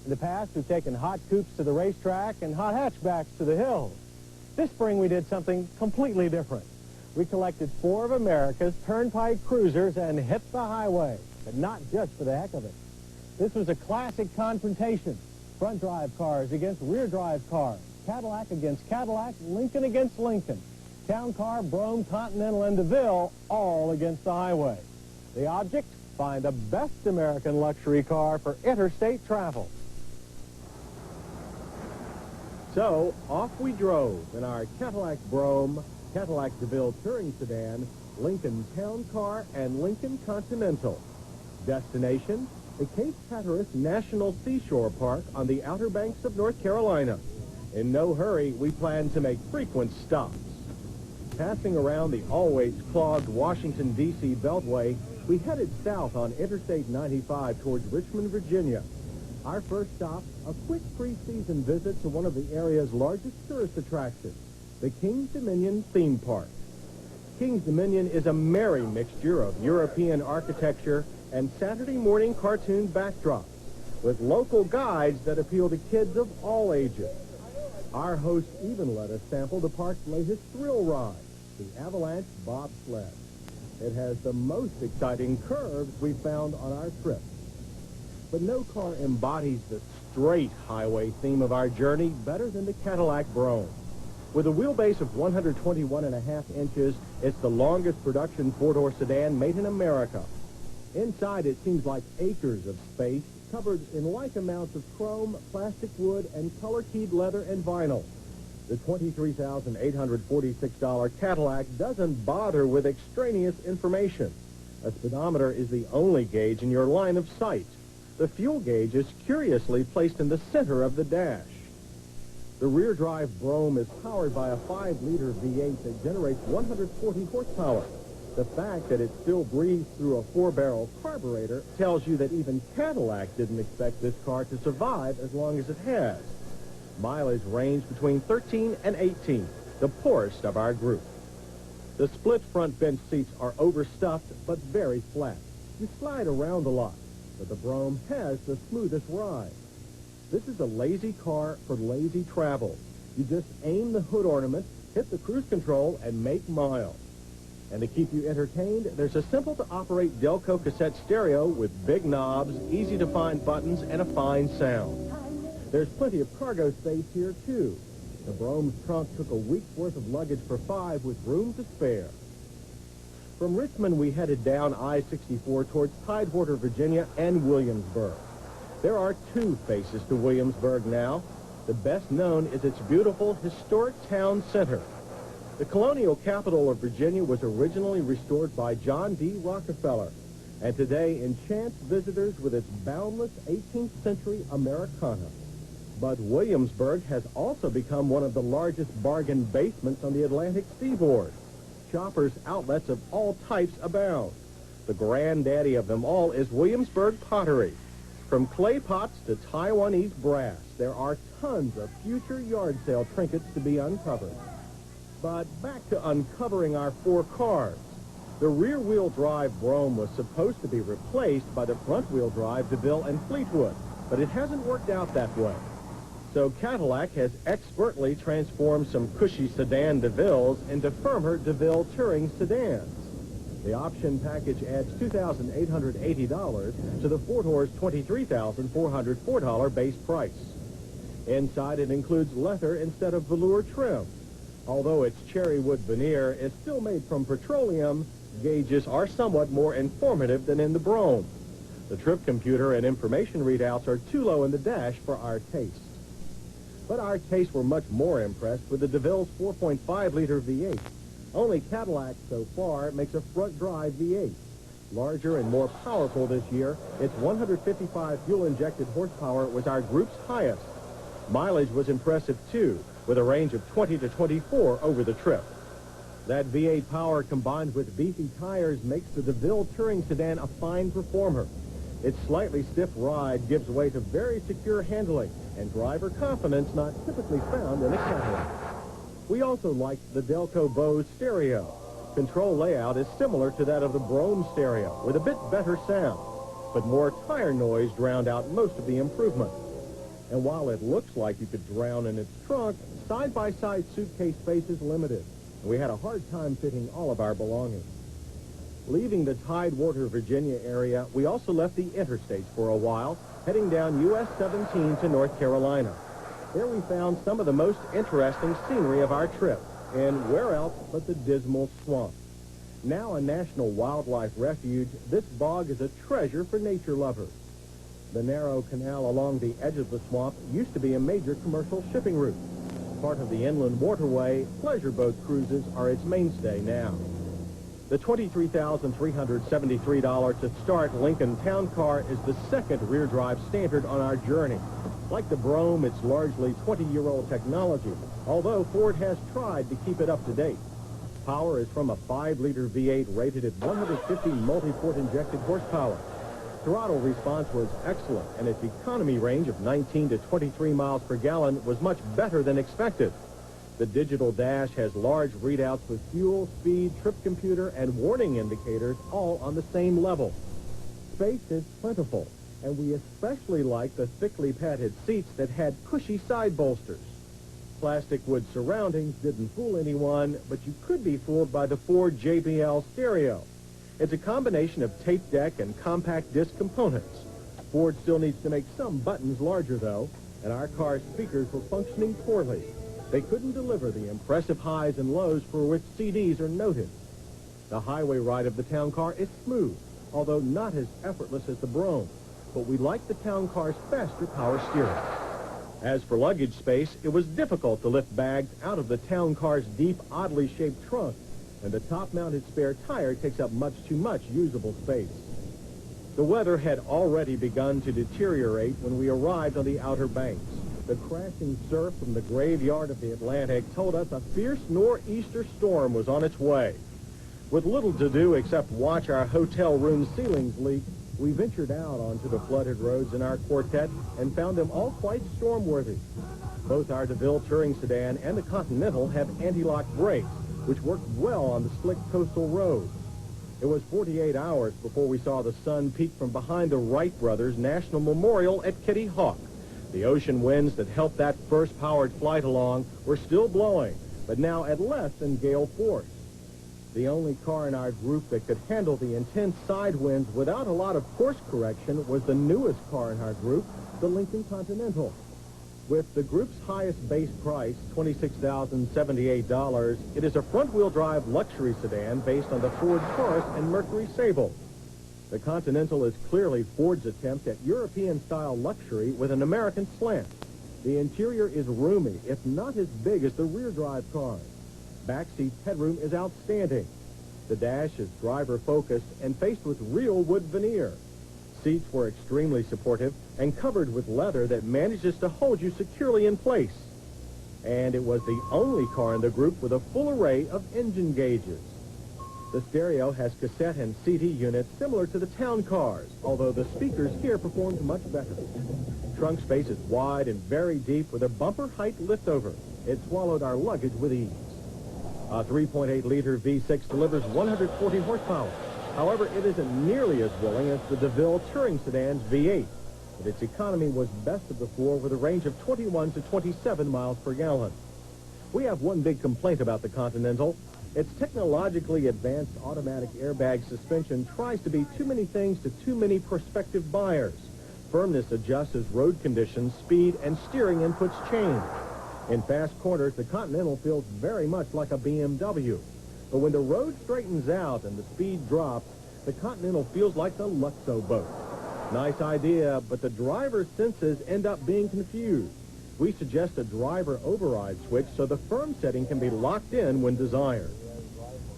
In the past, we've taken hot coupes to the racetrack and hot hatchbacks to the hills. This spring, we did something completely different. We collected 4 of America's turnpike cruisers and hit the highway, but not just for the heck of it. This was a classic confrontation. Front drive cars against rear drive cars, Cadillac against Cadillac, Lincoln against Lincoln, Town Car, Brougham, Continental, and DeVille, all against the highway. The object? Find the best American luxury car for interstate travel. So, off we drove in our Cadillac Brougham, Cadillac DeVille Touring Sedan, Lincoln Town Car, and Lincoln Continental. Destination? The Cape Hatteras National Seashore Park on the Outer Banks of North Carolina. In no hurry, we plan to make frequent stops. Passing around the always clogged Washington, D.C. Beltway, we headed south on Interstate 95 towards Richmond, Virginia. Our first stop, a quick pre-season visit to one of the area's largest tourist attractions, the Kings Dominion Theme Park. Kings Dominion is a merry mixture of European architecture and Saturday morning cartoon backdrops, with local guides that appeal to kids of all ages. Our host even let us sample the park's latest thrill ride, the Avalanche Bobsled. It has the most exciting curves we found on our trip. But no car embodies the straight highway theme of our journey better than the Cadillac Brougham. With a wheelbase of 121.5 inches, it's the longest production four-door sedan made in America. Inside, it seems like acres of space, covered in like amounts of chrome, plastic wood, and color-keyed leather and vinyl. The $23,846 Cadillac doesn't bother with extraneous information. A speedometer is the only gauge in your line of sight. The fuel gauge is curiously placed in the center of the dash. The rear-drive Brougham is powered by a 5-liter V8 that generates 140 horsepower. The fact that it still breathes through a 4-barrel carburetor tells you that even Cadillac didn't expect this car to survive as long as it has. Mileage range between 13 and 18, the poorest of our group. The split front bench seats are overstuffed but very flat. You slide around a lot, but the Brougham has the smoothest ride. This is a lazy car for lazy travel. You just aim the hood ornament, hit the cruise control, and make miles. And to keep you entertained, there's a simple-to-operate Delco cassette stereo with big knobs, easy-to-find buttons, and a fine sound. There's plenty of cargo space here, too. The Brougham's trunk took a week's worth of luggage for 5 with room to spare. From Richmond, we headed down I-64 towards Tidewater, Virginia, and Williamsburg. There are 2 faces to Williamsburg now. The best known is its beautiful historic town center. The colonial capital of Virginia was originally restored by John D. Rockefeller, and today enchants visitors with its boundless 18th century Americana. But Williamsburg has also become one of the largest bargain basements on the Atlantic seaboard. Shoppers' outlets of all types abound. The granddaddy of them all is Williamsburg pottery. From clay pots to Taiwanese brass, there are tons of future yard sale trinkets to be uncovered. But back to uncovering our 4 cars. The rear-wheel drive Brougham was supposed to be replaced by the front-wheel drive DeVille and Fleetwood, but it hasn't worked out that way. So Cadillac has expertly transformed some cushy sedan DeVilles into firmer DeVille touring sedans. The option package adds $2,880 to the 4-door's $23,404 base price. Inside, it includes leather instead of velour trim. Although its cherry wood veneer is still made from petroleum, gauges are somewhat more informative than in the Brougham. The trip computer and information readouts are too low in the dash for our taste. But our tastes were much more impressed with the DeVille's 4.5-liter V8. Only Cadillac so far makes a front-drive V8. Larger and more powerful this year, its 155 fuel-injected horsepower was our group's highest. Mileage was impressive, too, with a range of 20 to 24 over the trip. That V8 power combined with beefy tires makes the DeVille touring sedan a fine performer. Its slightly stiff ride gives way to very secure handling and driver confidence not typically found in a Cadillac. We also liked the Delco Bose stereo. Control layout is similar to that of the Brougham stereo, with a bit better sound, but more tire noise drowned out most of the improvement. And while it looks like you could drown in its trunk, side-by-side suitcase space is limited. And we had a hard time fitting all of our belongings. Leaving the Tidewater, Virginia area, we also left the interstates for a while, heading down US 17 to North Carolina. There we found some of the most interesting scenery of our trip, and where else but the Dismal Swamp. Now a national wildlife refuge, this bog is a treasure for nature lovers. The narrow canal along the edge of the swamp used to be a major commercial shipping route. Part of the inland waterway, pleasure boat cruises are its mainstay now. The $23,373 to start Lincoln Town Car is the second rear drive standard on our journey. Like the Brougham, it's largely 20-year-old technology, although Ford has tried to keep it up to date. Power is from a 5-liter V8 rated at 150 multi-port injected horsepower. Throttle response was excellent, and its economy range of 19 to 23 miles per gallon was much better than expected. The digital dash has large readouts with fuel, speed, trip computer, and warning indicators all on the same level. Space is plentiful, and we especially like the thickly padded seats that had cushy side bolsters. Plastic wood surroundings didn't fool anyone, but you could be fooled by the Ford JBL stereo. It's a combination of tape deck and compact disc components. Ford still needs to make some buttons larger, though, and our car's speakers were functioning poorly. They couldn't deliver the impressive highs and lows for which CDs are noted. The highway ride of the Town Car is smooth, although not as effortless as the Brougham, but we like the Town Car's faster power steering. As for luggage space, it was difficult to lift bags out of the Town Car's deep, oddly shaped trunk, and the top-mounted spare tire takes up much too much usable space. The weather had already begun to deteriorate when we arrived on the Outer Banks. The crashing surf from the graveyard of the Atlantic told us a fierce nor'easter storm was on its way. With little to do except watch our hotel room ceilings leak, we ventured out onto the flooded roads in our Quartet and found them all quite storm-worthy. Both our DeVille Touring Sedan and the Continental have anti-lock brakes, which worked well on the slick coastal roads. It was 48 hours before we saw the sun peek from behind the Wright Brothers National Memorial at Kitty Hawk. The ocean winds that helped that first powered flight along were still blowing, but now at less than gale force. The only car in our group that could handle the intense side winds without a lot of course correction was the newest car in our group, the Lincoln Continental. With the group's highest base price, $26,078, it is a front-wheel drive luxury sedan based on the Ford Taurus and Mercury Sable. The Continental is clearly Ford's attempt at European-style luxury with an American slant. The interior is roomy, if not as big as the rear-drive cars. Backseat headroom is outstanding. The dash is driver-focused and faced with real wood veneer. Seats were extremely supportive and covered with leather that manages to hold you securely in place. And it was the only car in the group with a full array of engine gauges. The stereo has cassette and CD units similar to the Town Cars, although the speakers here performed much better. Trunk space is wide and very deep with a bumper height liftover. It swallowed our luggage with ease. A 3.8-liter V6 delivers 140 horsepower. However, it isn't nearly as willing as the DeVille Touring Sedan's V8, but its economy was best of the four with a range of 21 to 27 miles per gallon. We have one big complaint about the Continental. Its technologically advanced automatic airbag suspension tries to be too many things to too many prospective buyers. Firmness adjusts as road conditions, speed, and steering inputs change. In fast corners, the Continental feels very much like a BMW. But when the road straightens out and the speed drops, the Continental feels like the Luxo boat. Nice idea, but the driver's senses end up being confused. We suggest a driver override switch so the firm setting can be locked in when desired.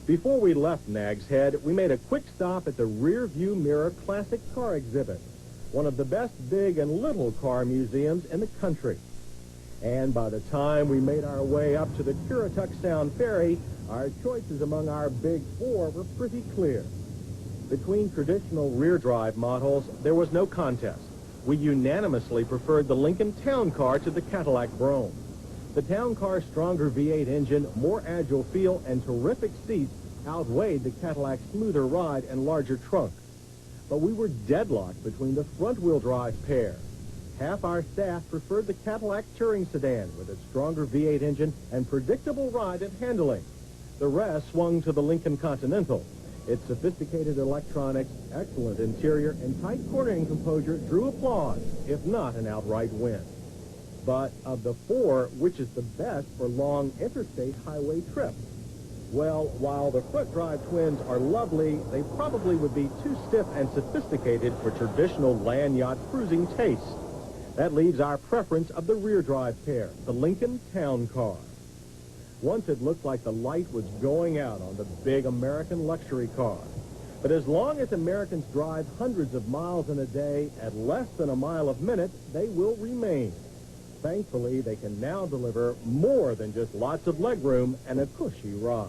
Before we left Nag's Head, we made a quick stop at the Rear View Mirror Classic Car Exhibit, one of the best big and little car museums in the country. And by the time we made our way up to the Currituck Sound Ferry, our choices among our big four were pretty clear. Between traditional rear-drive models, there was no contest. We unanimously preferred the Lincoln Town Car to the Cadillac Brougham. The Town Car's stronger V8 engine, more agile feel, and terrific seats outweighed the Cadillac's smoother ride and larger trunk. But we were deadlocked between the front-wheel drive pair. half our staff preferred the Cadillac Touring sedan with its stronger V8 engine and predictable ride and handling. The rest swung to the Lincoln Continental. Its sophisticated electronics, excellent interior, and tight cornering composure drew applause, if not an outright win. But of the four, which is the best for long interstate highway trips? Well, while the front-drive twins are lovely, they probably would be too stiff and sophisticated for traditional land yacht cruising taste. That leaves our preference of the rear-drive pair, the Lincoln Town Car. Once it looked like the light was going out on the big American luxury car. But as long as Americans drive hundreds of miles in a day at less than a mile a minute, they will remain. Thankfully, they can now deliver more than just lots of legroom and a cushy ride.